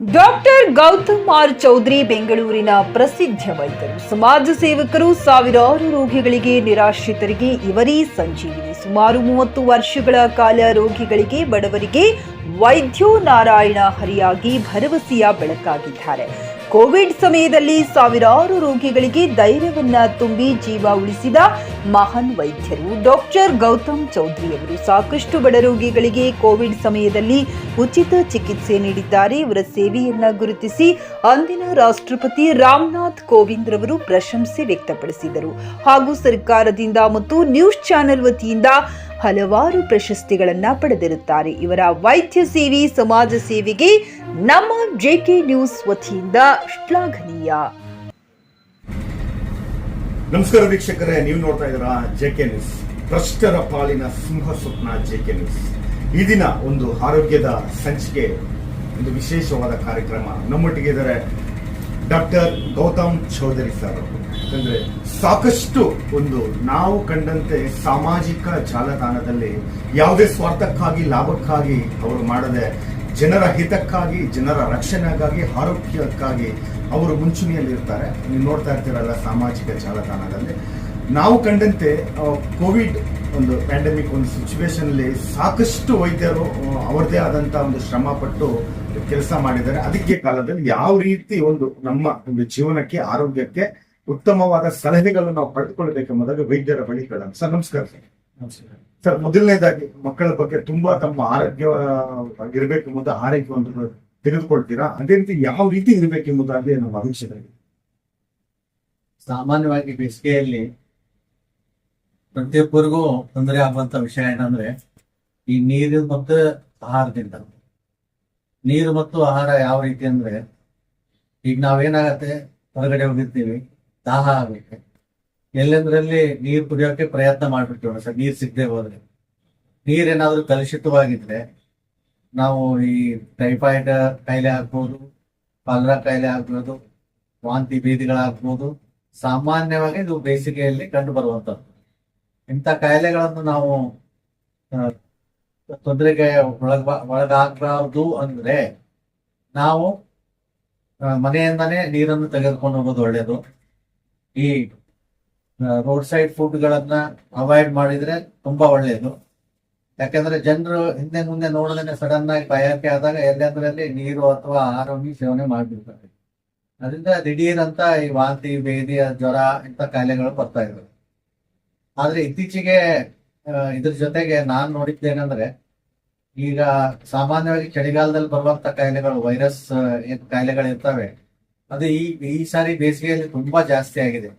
Doctor Gautam R Chaudhary ಬೆಂಗಳೂರಿನ ಪ್ರಸಿದ್ಧ ವೈದ್ಯರು, ಸಮಾಜ ಸೇವಕರು. ಸಾವಿರಾರು ರೋಗಿಗಳಿಗೆ, ನಿರಾಶ್ರಿತರಿಗೆ ಇವರೇ ಸಂಜೀವಿನಿ. ಸುಮಾರು 30 ವರ್ಷಗಳ ಕಾಲ ರೋಗಿಗಳಿಗೆ, ಬಡವರಿಗೆ ವೈದ್ಯೋ ನಾರಾಯಣ ಹರಿಯಾಗಿ ಭರವಸೆಯ ಬೆಳಕಾಗಿದ್ದಾರೆ. ಕೋವಿಡ್ ಸಮಯದಲ್ಲಿ ಸಾವಿರಾರು ರೋಗಿಗಳಿಗೆ ಧೈರ್ಯವನ್ನ ತುಂಬಿ ಜೀವ ಉಳಿಸಿದ ಮಹಾನ್ ವೈದ್ಯರು ಡಾಕ್ಟರ್ ಗೌತಮ್ ಚೌಧರಿ ಅವರು. ಸಾಕಷ್ಟು ಬಡ ರೋಗಿಗಳಿಗೆ ಕೋವಿಡ್ ಸಮಯದಲ್ಲಿ ಉಚಿತ ಚಿಕಿತ್ಸೆ ನೀಡಿದ್ದಾರೆ. ಇವರ ಸೇವೆಯನ್ನ ಗುರುತಿಸಿ ಅಂದಿನ ರಾಷ್ಟ್ರಪತಿ ರಾಮನಾಥ್ ಕೋವಿಂದ್ ರವರು ಪ್ರಶಂಸೆ ವ್ಯಕ್ತಪಡಿಸಿದರು. ಹಾಗೂ ಸರ್ಕಾರದಿಂದ ಮತ್ತು ನ್ಯೂಸ್ ಚಾನೆಲ್ ವತಿಯಿಂದ ಹಲವಾರು ಪ್ರಶಸ್ತಿಗಳನ್ನ ಪಡೆದಿರುತ್ತಾರೆ. ಇವರ ವೈದ್ಯ ಸೇವೆ, ಸಮಾಜ ಸೇವೆಗೆ ನಮ್ಮ ಜೆಕೆ ನ್ಯೂಸ್ ವತಿಯಿಂದ ಶ್ಲಾಘನೀಯ. ನಮಸ್ಕಾರ ವೀಕ್ಷಕರೇ, ನೀವು ನೋಡ್ತಾ ಇದ್ದೀರಾ ಜೆಕೆ ನ್ಯೂಸ್. ಭ್ರಷ್ಟರ ಪಾಲಿನ ಸಿಂಹ ಸ್ವಪ್ನ ಜೆಕೆ ನ್ಯೂಸ್. ಈ ದಿನ ಒಂದು ಆರೋಗ್ಯದ ಸಂಚಿಕೆ, ಒಂದು ವಿಶೇಷವಾದ ಕಾರ್ಯಕ್ರಮ. ನಮ್ಮೊಟ್ಟಿಗೆ ಇದ್ದಾರೆ ಡಾಕ್ಟರ್ ಗೌತಮ್ ಚೌಧರಿ ಸರ್. ಯಾಕಂದ್ರೆ ಸಾಕಷ್ಟು ಒಂದು ನಾವು ಕಂಡಂತೆ ಸಾಮಾಜಿಕ ಜಾಲತಾಣದಲ್ಲಿ ಯಾವುದೇ ಸ್ವಾರ್ಥಕ್ಕಾಗಿ, ಲಾಭಕ್ಕಾಗಿ ಅವರು ಮಾಡದೆ ಜನರ ಹಿತಕ್ಕಾಗಿ, ಜನರ ರಕ್ಷಣೆಗಾಗಿ, ಆರೋಗ್ಯಕ್ಕಾಗಿ ಅವರು ಮುಂಚೂಣಿಯಲ್ಲಿರ್ತಾರೆ. ನೀವು ನೋಡ್ತಾ ಇರ್ತೀರಲ್ಲ ಸಾಮಾಜಿಕ ಜಾಲತಾಣದಲ್ಲಿ. ನಾವು ಕಂಡಂತೆ ಕೋವಿಡ್ ಒಂದು ಪ್ಯಾಂಡಮಿಕ್ ಒಂದು ಸಿಚುವೇಶನ್ ಅಲ್ಲಿ ಸಾಕಷ್ಟು ವೈದ್ಯರು ಅವರದೇ ಆದಂತ ಒಂದು ಶ್ರಮ ಪಟ್ಟು ಕೆಲಸ ಮಾಡಿದ್ದಾರೆ. ಅದಕ್ಕೆ ಕಾಲದಲ್ಲಿ ಯಾವ ರೀತಿ ಒಂದು ನಮ್ಮ ಒಂದು ಜೀವನಕ್ಕೆ, ಆರೋಗ್ಯಕ್ಕೆ ಉತ್ತಮವಾದ ಸಲಹೆಗಳನ್ನು ನಾವು ಪಡೆದುಕೊಳ್ಳಬೇಕೆಂಬುದಾಗಿ ವೈದ್ಯರ ಬಳಿ ಕೇಳೋಣ. ಸರ್ ನಮಸ್ಕಾರ. ಸರ್, ಮೊದಲನೇದಾಗಿ ಮಕ್ಕಳ ಬಗ್ಗೆ ತುಂಬಾ ತಮ್ಮ ಆರೋಗ್ಯವಾಗಿರ್ಬೇಕೆಂಬುದು ಆರೈಕೆಯನ್ನು ತೆಗೆದುಕೊಳ್ತೀರಾ. ಅದೇ ರೀತಿ ಯಾವ ರೀತಿ ಇರಬೇಕೆಂಬುದಾಗಿ ನಮ್ಮ ಅಭಿಷೇಕರಿಗೆ. ಸಾಮಾನ್ಯವಾಗಿ ಬೇಸಿಗೆಯಲ್ಲಿ ಪ್ರತಿಯೊಬ್ಬರಿಗೂ ತೊಂದರೆ ಆಗುವಂತ ವಿಷಯ ಏನಂದ್ರೆ ಈ ನೀರು ಮತ್ತು ಆಹಾರದಿಂದ. ನೀರು ಮತ್ತು ಆಹಾರ ಯಾವ ರೀತಿ ಅಂದ್ರೆ, ಈಗ ನಾವೇನಾಗತ್ತೆ, ಹೊರಗಡೆ ಹೋಗಿರ್ತೀವಿ, ದಾಹ ಆಗುತ್ತೆ, ಎಲ್ಲೆಂದ್ರಲ್ಲಿ ನೀರು ಕುಡಿಯೋಕೆ ಪ್ರಯತ್ನ ಮಾಡ್ಬಿಡ್ತೀವಿ. ಸರ್, ನೀರು ಸಿಗದೆ ಹೋದ್ರೆ, ನೀರೇನಾದ್ರೂ ಕಲುಷಿತವಾಗಿದ್ರೆ ನಾವು ಈ ಟೈಫಾಯ್ಡ್ ಕಾಯಿಲೆ ಆಗ್ಬೋದು, ಕಾಲರಾ ಕಾಯಿಲೆ ಆಗ್ಬೋದು, ವಾಂತಿ ಭೇದಿಗಳಾಗ್ಬೋದು. ಸಾಮಾನ್ಯವಾಗಿ ಇದು ಬೇಸಿಗೆಯಲ್ಲಿ ಕಂಡು ಬರುವಂತದ್ದು. ಇಂಥ ಕಾಯಿಲೆಗಳನ್ನು ನಾವು ತೊಂದರೆಗೆ ಒಳಗಾಗಬಾರ್ದು ಅಂದ್ರೆ ನಾವು ಮನೆಯಿಂದಾನೇ ನೀರನ್ನು ತೆಗೆದುಕೊಂಡು ಹೋಗೋದು ಒಳ್ಳೆಯದು. ಈ ರೋಡ್ ಸೈಡ್ ಫುಡ್ಗಳನ್ನ ಅವಾಯ್ಡ್ ಮಾಡಿದ್ರೆ ತುಂಬಾ ಒಳ್ಳೆಯದು. ಯಾಕಂದ್ರೆ ಜನರು ಹಿಂದೆ ಮುಂದೆ ನೋಡದೇನೆ ಸಡನ್ ಆಗಿ ಬಾಯಾರಿಕೆ ಆದಾಗ ಎಲ್ಲೆಂದ್ರಲ್ಲಿ ನೀರು ಅಥವಾ ಆಹಾರವನ್ನು ಸೇವನೆ ಮಾಡ್ಬಿಡ್ತಾರೆ. ಅದರಿಂದ ದಿಢೀರ್ ಅಂತ ಈ ವಾಂತಿ, ಭೇದಿ, ಜ್ವರ ಇಂಥ ಕಾಯಿಲೆಗಳು ಬರ್ತಾ ಇದ್ರು. ಆದ್ರೆ ಇತ್ತೀಚೆಗೆ ಇದ್ರ ಜೊತೆಗೆ ನಾನ್ ನೋಡಿದ್ದೇನೆಂದ್ರೆ, ಈಗ ಸಾಮಾನ್ಯವಾಗಿ ಚಳಿಗಾಲದಲ್ಲಿ ಬರುವಂತ ಕಾಯಿಲೆಗಳು, ವೈರಸ್ ಕಾಯಿಲೆಗಳು ಇರ್ತವೆ, ಅದು ಈ ಸಾರಿ ಬೇಸಿಗೆಯಲ್ಲಿ ತುಂಬಾ ಜಾಸ್ತಿ ಆಗಿದೆ.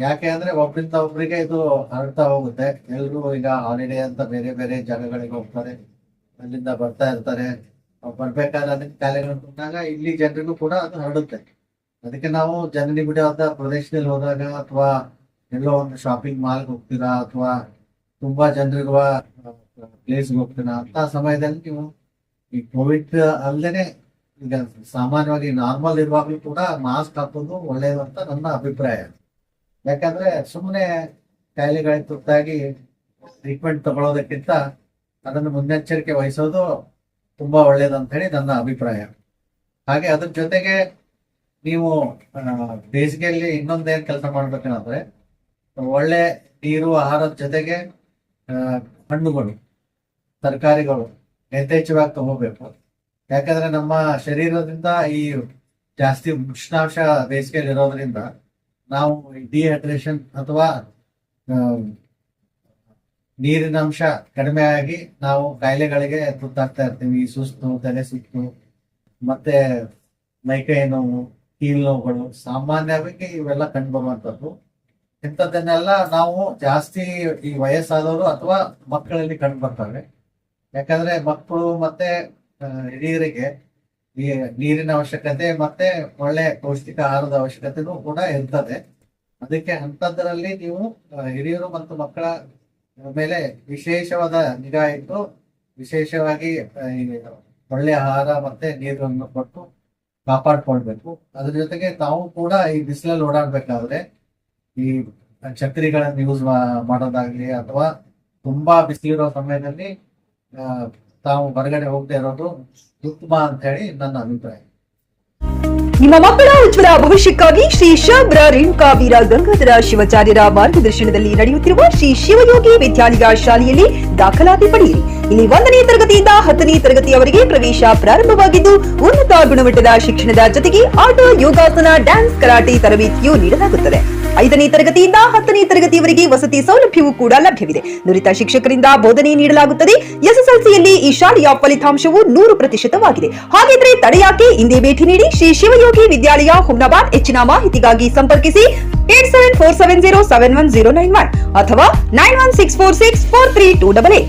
ಯಾಕೆ ಅಂದ್ರೆ ಒಬ್ಬರಿಂದ ಒಬ್ಬರಿಗೆ ಇದು ಹರಡ್ತಾ ಹೋಗುತ್ತೆ. ಎಲ್ರು ಈಗ ಹಾಲಿಡೇ ಅಂತ ಬೇರೆ ಬೇರೆ ಜಾಗಗಳಿಗೆ ಹೋಗ್ತಾರೆ, ಅಲ್ಲಿಂದ ಬರ್ತಾ ಇರ್ತಾರೆ. ಬರ್ಬೇಕಾದ್ರೆ ಅದಕ್ಕೆ ಕಾಯಿಲೆಗಳು ಬಂದಾಗ ಇಲ್ಲಿ ಜನರಿಗೂ ಕೂಡ ಅದು ಹರಡುತ್ತೆ. ಅದಕ್ಕೆ ನಾವು ಜನನಿಬಿಡವಾದ ಪ್ರದೇಶದಲ್ಲಿ ಹೋದಾಗ, ಅಥವಾ ಎಲ್ಲೋ ಒಂದು ಶಾಪಿಂಗ್ ಮಾಲ್ಗೆ ಹೋಗ್ತೀರಾ, ಅಥವಾ ತುಂಬಾ ಜನರಿರುವ ಪ್ಲೇಸ್ಗೆ ಹೋಗ್ತೀರಾ, ಅಂತ ಸಮಯದಲ್ಲಿ ನೀವು ಈ ಕೋವಿಡ್ ಅಲ್ಲದೆ ಈಗ ಸಾಮಾನ್ಯವಾಗಿ ನಾರ್ಮಲ್ ಇರುವಾಗಲೂ ಕೂಡ ಮಾಸ್ಕ್ ಹಾಕೋದು ಒಳ್ಳೆಯದು ಅಂತ ನನ್ನ ಅಭಿಪ್ರಾಯ. ಯಾಕಂದ್ರೆ ಸುಮ್ಮನೆ ಕಾಯಿಲೆಗಳಿಗೆ ತುತ್ತಾಗಿ ಟ್ರೀಟ್ಮೆಂಟ್ ತಗೊಳ್ಳೋದಕ್ಕಿಂತ ಅದನ್ನು ಮುನ್ನೆಚ್ಚರಿಕೆ ವಹಿಸೋದು ತುಂಬಾ ಒಳ್ಳೇದು ಅಂತ ಹೇಳಿ ನನ್ನ ಅಭಿಪ್ರಾಯ. ಹಾಗೆ ಅದ್ರ ಜೊತೆಗೆ ನೀವು ಬೇಸಿಗೆಯಲ್ಲಿ ಇನ್ನೊಂದೇನ್ ಕೆಲಸ ಮಾಡ್ಬೇಕಂದ್ರೆ, ಒಳ್ಳೆ ನೀರು, ಆಹಾರದ ಜೊತೆಗೆ ಹಣ್ಣುಗಳು, ತರಕಾರಿಗಳು ಯಥೇಚ್ಛವಾಗಿ ತಗೋಬೇಕು. ಯಾಕಂದ್ರೆ ನಮ್ಮ ಶರೀರದಿಂದ ಈ ಜಾಸ್ತಿ ಉಷ್ಣಾಂಶ ಬೇಸಿಗೆಯಲ್ಲಿ ಇರೋದ್ರಿಂದ ನಾವು ಡಿಹೈಡ್ರೇಷನ್ ಅಥವಾ ನೀರಿನ ಅಂಶ ಕಡಿಮೆ ಆಗಿ ನಾವು ಕಾಯಿಲೆಗಳಿಗೆ ತುತ್ತಾಗ್ತಾ ಇರ್ತೀವಿ. ಈ ಸುಸ್ತು, ತಲೆ ಸುತ್ತು, ಮತ್ತೆ ಮೈಕೈ ನೋವು, ಕೀಲ್ ನೋವುಗಳು ಸಾಮಾನ್ಯವಾಗಿ ಇವೆಲ್ಲ ಕಂಡು ಬರುವಂತದ್ದು. ಇಂಥದ್ದನ್ನೆಲ್ಲ ನಾವು ಜಾಸ್ತಿ ಈ ವಯಸ್ಸಾದವರು ಅಥವಾ ಮಕ್ಕಳಲ್ಲಿ ಕಂಡು ಬರ್ತವೆ. ಯಾಕಂದ್ರೆ ಮಕ್ಕಳು ಮತ್ತೆ ಹಿರಿಯರಿಗೆ ಈ ನೀರಿನ ಅವಶ್ಯಕತೆ ಮತ್ತೆ ಒಳ್ಳೆ ಪೌಷ್ಟಿಕ ಆಹಾರದ ಅವಶ್ಯಕತೆನೂ ಕೂಡ ಇರ್ತದೆ. ಅದಕ್ಕೆ ಅಂಥದ್ರಲ್ಲಿ ನೀವು ಹಿರಿಯರು ಮತ್ತು ಮಕ್ಕಳ ಮೇಲೆ ವಿಶೇಷವಾದ ನಿಗಾ ಇಟ್ಟು, ವಿಶೇಷವಾಗಿ ಒಳ್ಳೆ ಆಹಾರ ಮತ್ತೆ ನೀರನ್ನು ಕೊಟ್ಟು ಕಾಪಾಡ್ಕೊಳ್ಬೇಕು. ಅದ್ರ ಜೊತೆಗೆ ತಾವು ಕೂಡ ಈ ಬಿಸಿಲಲ್ಲಿ ಓಡಾಡ್ಬೇಕಾದ್ರೆ ಈ ಛತ್ರಿಗಳನ್ನು ಯೂಸ್ ಮಾಡೋದಾಗ್ಲಿ, ಅಥವಾ ತುಂಬಾ ಬಿಸಿಲಿರೋ ಸಮಯದಲ್ಲಿ ತಾವು ಹೊರಗಡೆ ಹೋಗದೆ ಇರೋದು ಉತ್ತಮ ಅಂತ ಹೇಳಿ ನನ್ನ ಅಭಿಪ್ರಾಯ. ನಿಮ್ಮ ಮಕ್ಕಳ ಉಜ್ವಲ ಭವಿಷ್ಯಕ್ಕಾಗಿ ಶ್ರೀ ಶಬ್ರ ರೇಣುಕಾ ವೀರ ಗಂಗಾಧರ ಶಿವಾಚಾರ್ಯರ ಮಾರ್ಗದರ್ಶನದಲ್ಲಿ ನಡೆಯುತ್ತಿರುವ ಶ್ರೀ ಶಿವಯೋಗಿ ವಿದ್ಯಾಲಯ ಶಾಲೆಯಲ್ಲಿ ದಾಖಲಾತಿ ಪಡೆಯಿರಿ. ಇಲ್ಲಿ 1ನೇ ತರಗತಿಯಿಂದ 10ನೇ ತರಗತಿಯವರೆಗೆ ಪ್ರವೇಶ ಪ್ರಾರಂಭವಾಗಿದ್ದು ಉನ್ನತ ಗುಣಮಟ್ಟದ ಶಿಕ್ಷಣದ ಜೊತೆಗೆ ಆಟ, ಯೋಗಾಸನ, ಡ್ಯಾನ್ಸ್, ಕರಾಟೆ ತರಬೇತಿಯೂ ನೀಡಲಾಗುತ್ತದೆ. 5ನೇ ತರಗತಿಯಿಂದ 10ನೇ ತರಗತಿಯವರೆಗೆ ವಸತಿ ಸೌಲಭ್ಯವೂ ಕೂಡ ಲಭ್ಯವಿದೆ. ನುರಿತ ಶಿಕ್ಷಕರಿಂದ ಬೋಧನೆ ನೀಡಲಾಗುತ್ತದೆ. ಎಸ್ಎಸ್ಎಲ್ಸಿಯಲ್ಲಿ ಈ ಶಾಲೆಯ ಫಲಿತಾಂಶವು 100%ವಾಗಿದೆ. ಹಾಗಿದ್ರೆ ತಡೆಯಾಕೆ? ಇಂದೇ ಭೇಟಿ ನೀಡಿ ಶ್ರೀ ಶಿವಯೋಗಿ ವಿದ್ಯಾಲಯ, ಹುಮ್ನಾಬಾದ್. ಹೆಚ್ಚಿನ ಮಾಹಿತಿಗಾಗಿ ಸಂಪರ್ಕಿಸಿ 8747071091 ಅಥವಾ 9164643288.